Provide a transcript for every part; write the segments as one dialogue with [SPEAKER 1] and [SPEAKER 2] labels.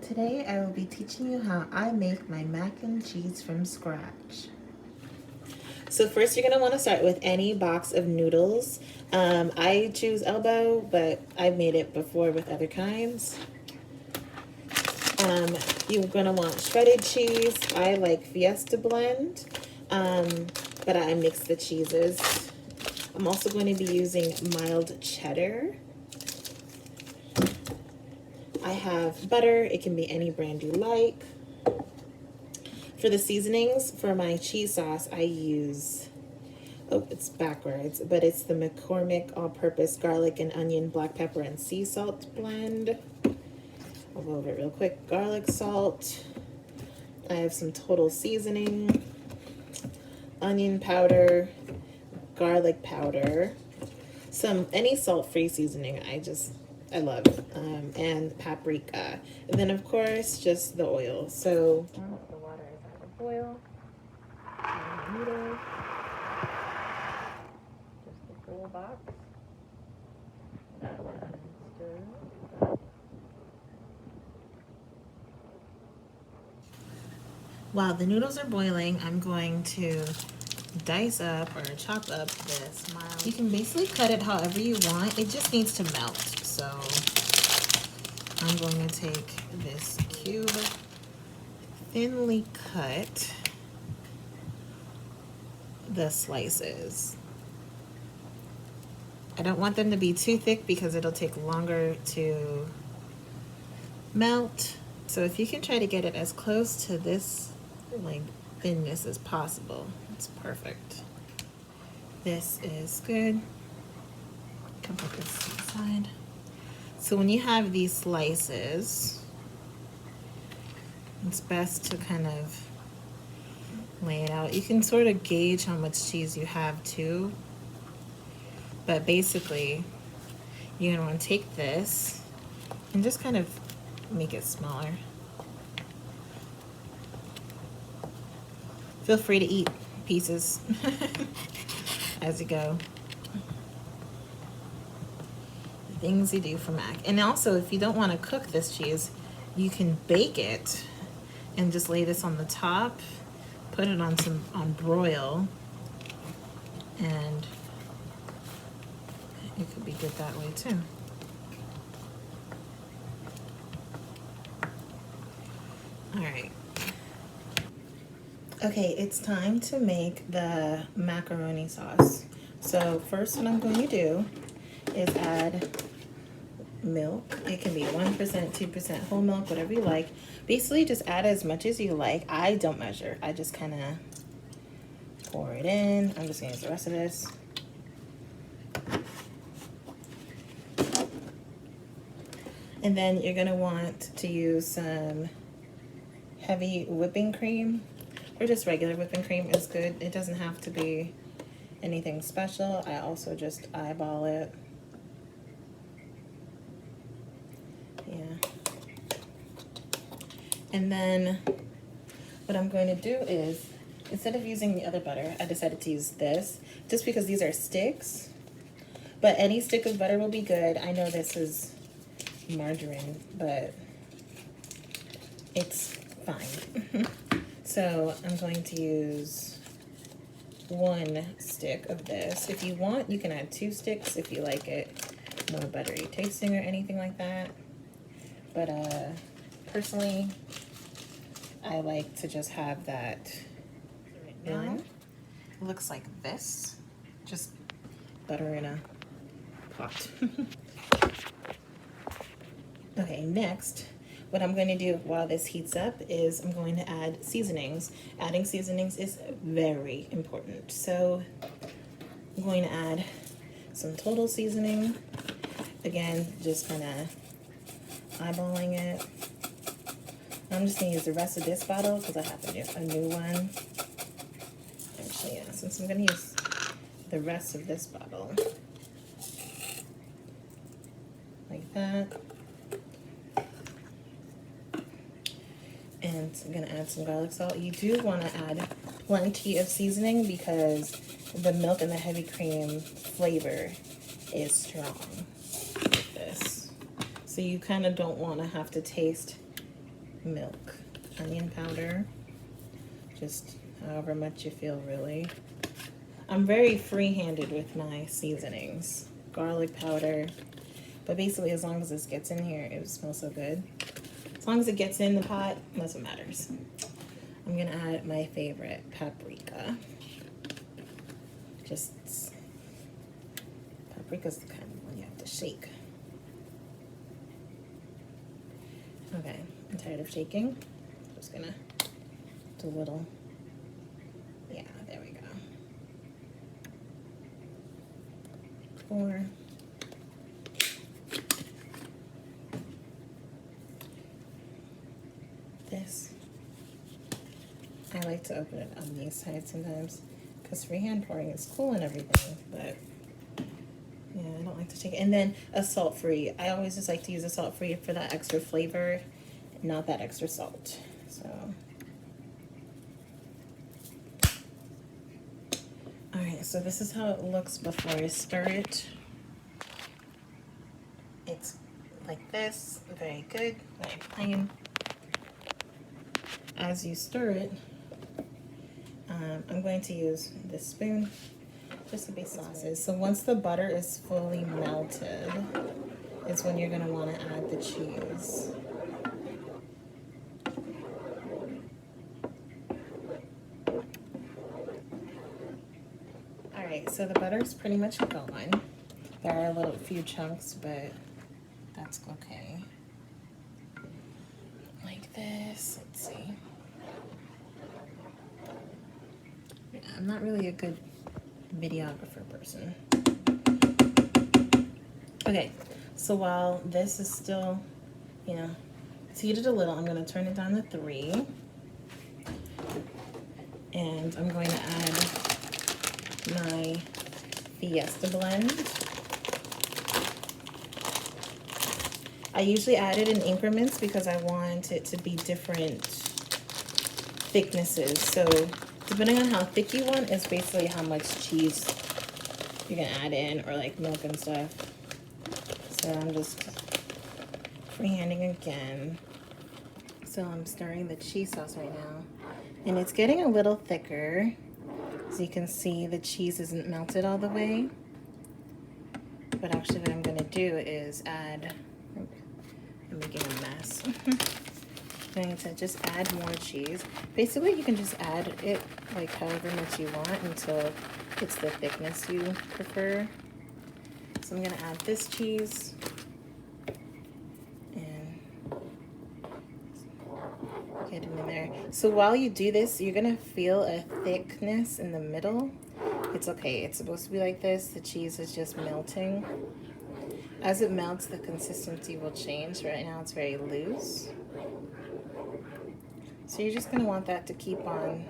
[SPEAKER 1] Today I will be teaching you how I make my mac and cheese from scratch. So first you're going to want to start with any box of noodles. I choose elbow, but I've made it before with other kinds. You're going to want shredded cheese. I like Fiesta blend, but I mix the cheeses. I'm also going to be using mild cheddar. I have butter. It can be any brand you like. For the seasonings, for my cheese sauce, I use, oh, it's backwards, but it's the McCormick all-purpose garlic and onion, black pepper, and sea salt blend. I'll go over it real quick. Garlic salt. I have some total seasoning, onion powder, garlic powder, any salt-free seasoning I love, and paprika. And then, of course, just the oil. So the water is out of boil. And noodles. Just the full box. Stir. While the noodles are boiling, I'm going to dice up or chop up this mild. You can basically cut it however you want. It just needs to melt. So I'm going to take this cube, thinly cut the slices. I don't want them to be too thick because it'll take longer to melt. So if you can try to get it as close to this like thinness as possible, it's perfect. This is good. Come put this aside. So when you have these slices, it's best to kind of lay it out. You can sort of gauge how much cheese you have too. But basically, you're gonna want to take this and just kind of make it smaller. Feel free to eat pieces as you go. The things you do for mac. And also, if you don't want to cook this cheese, you can bake it and just lay this on the top, put it on broil, and it could be good that way too. All right. Okay, it's time to make the macaroni sauce. So first what I'm going to do is add milk. It can be 1%, 2% whole milk, whatever you like. Basically just add as much as you like. I don't measure. I just kind of pour it in. I'm just going to use the rest of this. And then you're going to want to use some heavy whipping cream. Or just regular whipping cream is good. It doesn't have to be anything special. I also just eyeball it. Yeah. And then what I'm going to do is, instead of using the other butter, I decided to use this, just because these are sticks. But any stick of butter will be good. I know this is margarine, but it's fine. So I'm going to use 1 stick of this. If you want, you can add 2 sticks if you like it more buttery tasting or anything like that. But personally, I like to just have that. Right now, it looks like this. Just butter in a pot. Okay, next, what I'm going to do while this heats up is I'm going to add seasonings. Adding seasonings is very important. So I'm going to add some total seasoning. Again, just kind of eyeballing it. I'm just going to use the rest of this bottle because I have a new one. Actually, yeah, since I'm going to use the rest of this bottle. Like that. And I'm going to add some garlic salt. You do want to add plenty of seasoning because the milk and the heavy cream flavor is strong with this. So you kind of don't want to have to taste milk, onion powder, just however much you feel really. I'm very free-handed with my seasonings. Garlic powder, but basically as long as this gets in here, it smells so good. As long as it gets in the pot, that's what matters. I'm gonna add my favorite, paprika. Paprika's the kind of one you have to shake. Okay, I'm tired of shaking. Just gonna do a little, yeah, there we go. Pour. This. I like to open it on these sides sometimes because freehand pouring is cool and everything, but yeah, I don't like to take it. And then a salt-free. I always just like to use a salt-free for that extra flavor, not that extra salt. So, all right, so this is how it looks before I stir it. It's like this, very good, very plain. As you stir it, I'm going to use this spoon just to be sauces. So once the butter is fully melted, is when you're gonna wanna add the cheese. All right, so the butter's pretty much gone. There are a few chunks, but that's okay. Like this, let's see. Yeah, I'm not really a good videographer person. Okay, so while this is still, it's heated a little, I'm gonna turn it down to 3. And I'm going to add my Fiesta blend. I usually add it in increments because I want it to be different thicknesses. So depending on how thick you want is basically how much cheese you're gonna add in, or like milk and stuff. So I'm just freehanding again. So I'm stirring the cheese sauce right now. And it's getting a little thicker. As you can see, the cheese isn't melted all the way. But actually what I'm gonna do is add, I'm making a mess. I'm going to just add more cheese. Basically, you can just add it like however much you want until it's the thickness you prefer. So I'm gonna add this cheese. And get it in there. So while you do this, you're gonna feel a thickness in the middle. It's okay, it's supposed to be like this. The cheese is just melting. As it melts, the consistency will change. Right now it's very loose. So you're just gonna want that to keep on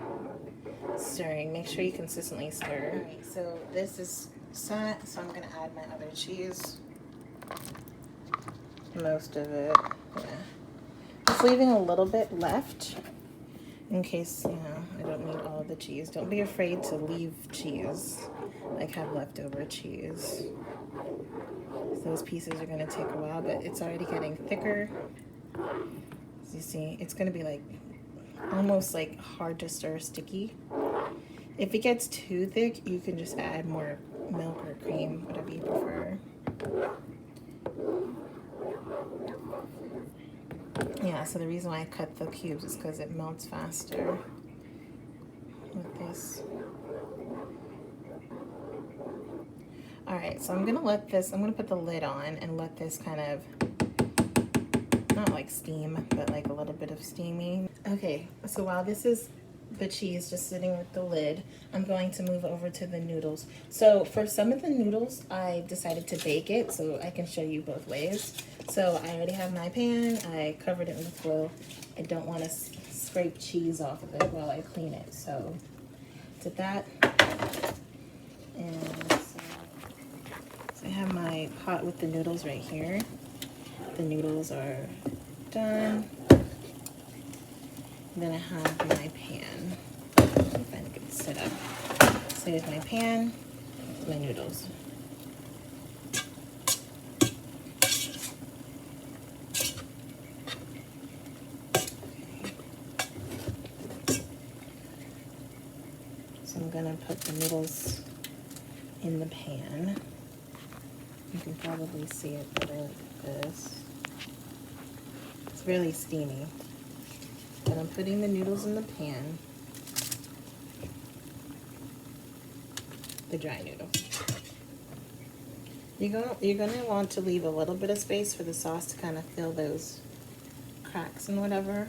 [SPEAKER 1] stirring. Make sure you consistently stir. All right, so this is set, so I'm gonna add my other cheese. Most of it, yeah. Just leaving a little bit left in case, I don't need all of the cheese. Don't be afraid to leave cheese, like have leftover cheese. Those pieces are gonna take a while, but it's already getting thicker. As you see, it's gonna be like almost like hard to stir, sticky. If it gets too thick, you can just add more milk or cream, whatever you prefer. Yeah, so the reason why I cut the cubes is because it melts faster with this. All right, so I'm gonna put the lid on and let this kind of, not like steam, but like a little bit of steaming. Okay, so while this is the cheese just sitting with the lid, I'm going to move over to the noodles. So for some of the noodles, I decided to bake it so I can show you both ways. So I already have my pan, I covered it with foil. I don't want to scrape cheese off of it while I clean it, so did that. And so I have my pot with the noodles right here. The noodles are done. And then I have my pan. If I can sit up. So here's my pan, my noodles. gonna put the noodles in the pan. You can probably see it better like this. It's really steamy. And I'm putting the noodles in the pan. The dry noodles. You're gonna want to leave a little bit of space for the sauce to kind of fill those cracks and whatever.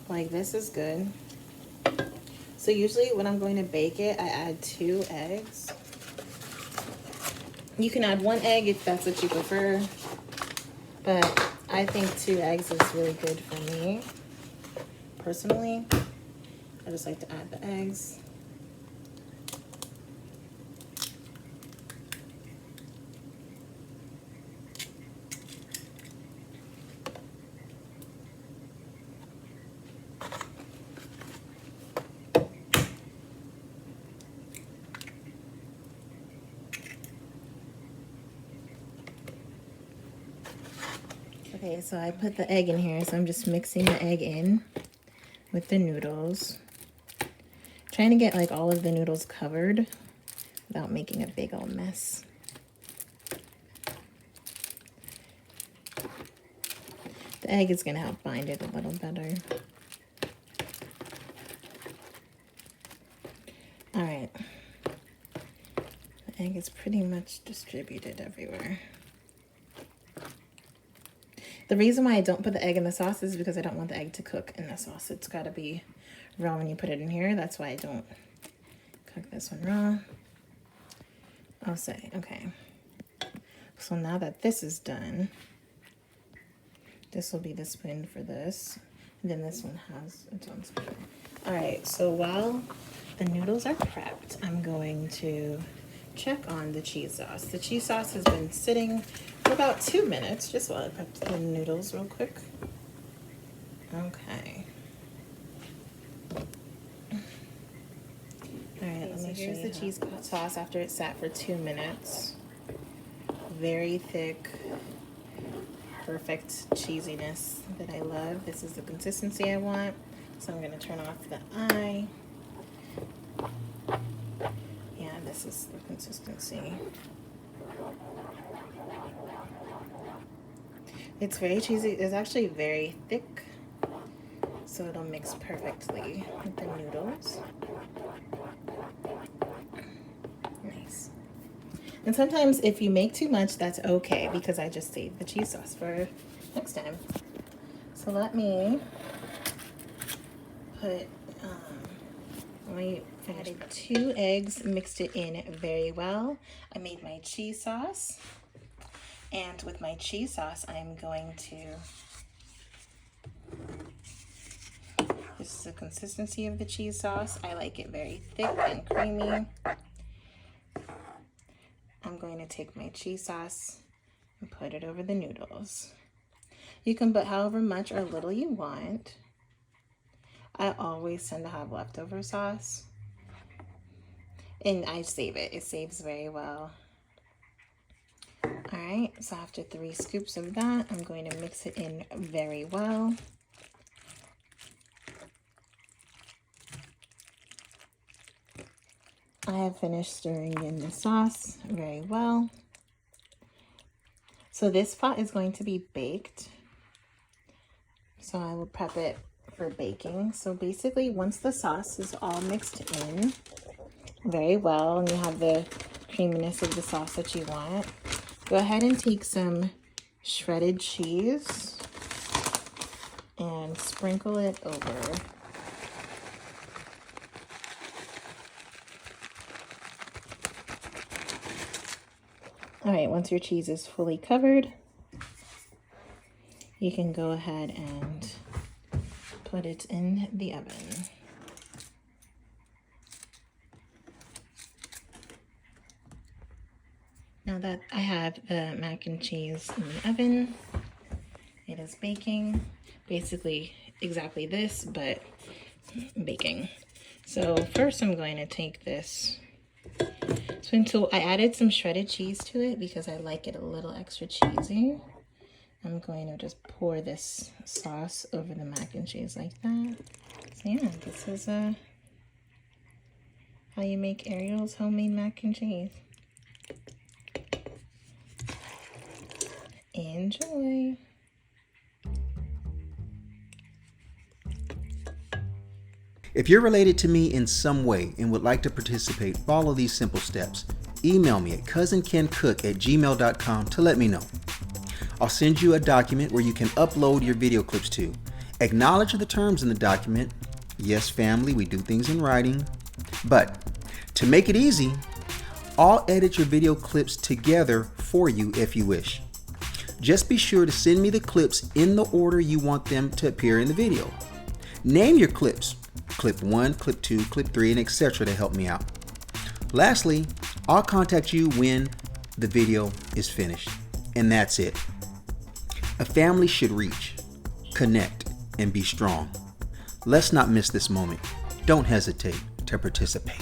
[SPEAKER 1] Like this is good. So usually when I'm going to bake it, I add 2 eggs. You can add 1 egg if that's what you prefer, but I think 2 eggs is really good for me. Personally, I just like to add the eggs. Okay, so I put the egg in here, so I'm just mixing the egg in with the noodles. Trying to get like all of the noodles covered without making a big old mess. The egg is gonna help bind it a little better. All right, the egg is pretty much distributed everywhere. The reason why I don't put the egg in the sauce is because I don't want the egg to cook in the sauce. It's got to be raw when you put it in here. That's why I don't cook this one raw. I'll say, okay. So now that this is done, this will be the spoon for this. And then this one has its own spoon. All right, so while the noodles are prepped, I'm going to check on the cheese sauce. The cheese sauce has been sitting for about 2 minutes, just while I prep the noodles real quick. Okay. All right, let me show you. Here's the cheese sauce after it sat for 2 minutes. Very thick, perfect cheesiness that I love. This is the consistency I want. So I'm gonna turn off the eye. Yeah, this is the consistency. It's very cheesy. It's actually very thick, so it'll mix perfectly with the noodles. Nice. And sometimes if you make too much, that's okay, because I just save the cheese sauce for next time. So let me put, I added 2 eggs, mixed it in very well. I made my cheese sauce. And with my cheese sauce, I'm going to, this is the consistency of the cheese sauce. I like it very thick and creamy. I'm going to take my cheese sauce and put it over the noodles. You can put however much or little you want. I always tend to have leftover sauce, and I save it. It saves very well. All right, so after 3 scoops of that, I'm going to mix it in very well. I have finished stirring in the sauce very well. So this pot is going to be baked. So I will prep it for baking. So basically, once the sauce is all mixed in very well and you have the creaminess of the sauce that you want, go ahead and take some shredded cheese and sprinkle it over. All right, once your cheese is fully covered, you can go ahead and put it in the oven. Now that I have the mac and cheese in the oven, it is baking. Basically exactly this, but baking. So first I'm going to take this spoon tool. I added some shredded cheese to it because I like it a little extra cheesy. I'm going to just pour this sauce over the mac and cheese like that. So yeah, this is how you make Arielle's homemade mac and cheese. Enjoy.
[SPEAKER 2] If you're related to me in some way and would like to participate, follow these simple steps. Email me at cousinkencook@gmail.com to let me know. I'll send you a document where you can upload your video clips to. Acknowledge the terms in the document. Yes, family, we do things in writing. But to make it easy, I'll edit your video clips together for you if you wish. Just be sure to send me the clips in the order you want them to appear in the video. Name your clips. Clip 1, clip 2, clip 3, and etc. to help me out. Lastly, I'll contact you when the video is finished. And that's it. A family should reach, connect, and be strong. Let's not miss this moment. Don't hesitate to participate.